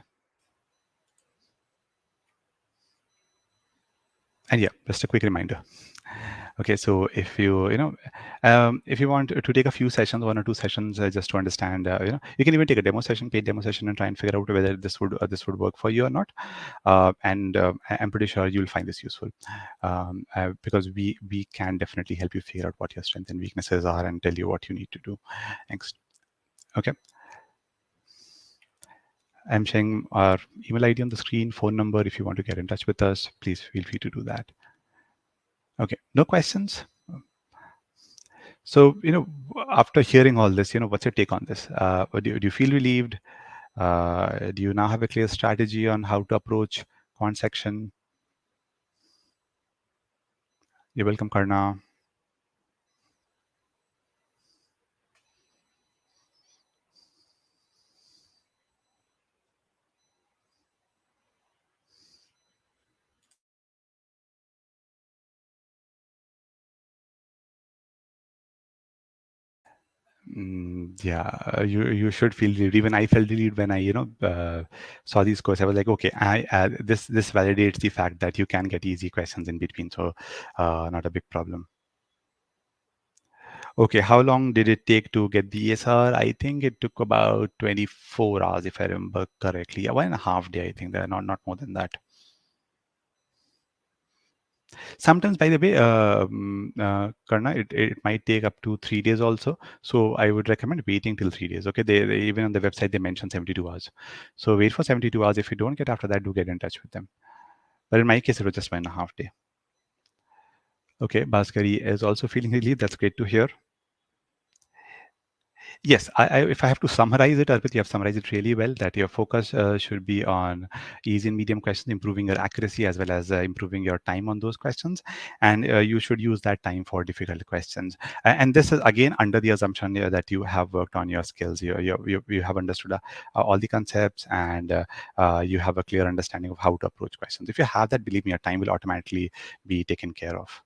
Speaker 1: And yeah, just a quick reminder. Okay, so if you want to take a few sessions, 1 or 2 sessions, just to understand, you can even take a demo session, paid demo session, and try and figure out whether this would work for you or not. And I'm pretty sure you'll find this useful, because we can definitely help you figure out what your strengths and weaknesses are and tell you what you need to do next. Okay. I'm sharing our email ID on the screen, phone number. If you want to get in touch with us, please feel free to do that. Okay, no questions? So, after hearing all this, what's your take on this? Do you feel relieved? Do you now have a clear strategy on how to approach quant section? You're welcome, Karna. Yeah, you should feel relieved. Even I felt relieved when I saw these scores. I was like, okay, this validates the fact that you can get easy questions in between, so not a big problem. Okay, how long did it take to get the ESR? I think it took about 24 hours, if I remember correctly. 1.5 day, I think. That not more than that. Sometimes, by the way, Karna, it might take up to 3 days also. So I would recommend waiting till 3 days. Okay, they even on the website they mention 72 hours. So wait for 72 hours. If you don't get after that, do get in touch with them. But in my case, it was just 1.5 day. Okay, Bhaskari is also feeling relieved. That's great to hear. Yes, if I have to summarize it, Arpit, you have summarized it really well, that your focus should be on easy and medium questions, improving your accuracy as well as improving your time on those questions. And you should use that time for difficult questions. And this is, again, under the assumption that you have worked on your skills, you have understood all the concepts, and you have a clear understanding of how to approach questions. If you have that, believe me, your time will automatically be taken care of.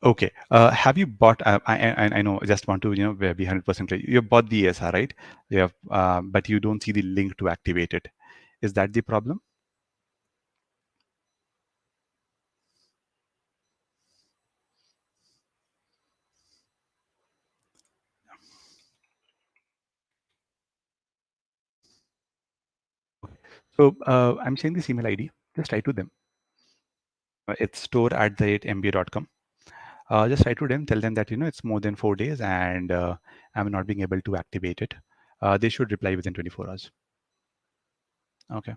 Speaker 1: Okay. Have you bought? I know. I just want to be 100% clear. You bought the ESR, right? You have, but you don't see the link to activate it. Is that the problem? So I'm sharing this email ID. Just write to them. It's store@mba.com. Just write to them. Tell them that it's more than 4 days and I'm not being able to activate it. They should reply within 24 hours. Okay.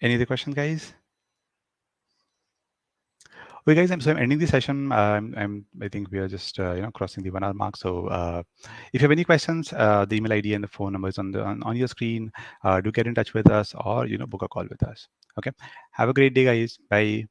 Speaker 1: Any other questions, guys? Okay, guys, I'm ending the session. I think we are just crossing the 1 hour mark. So if you have any questions, the email ID and the phone number is on your screen. Do get in touch with us or book a call with us. Okay. Have a great day, guys. Bye.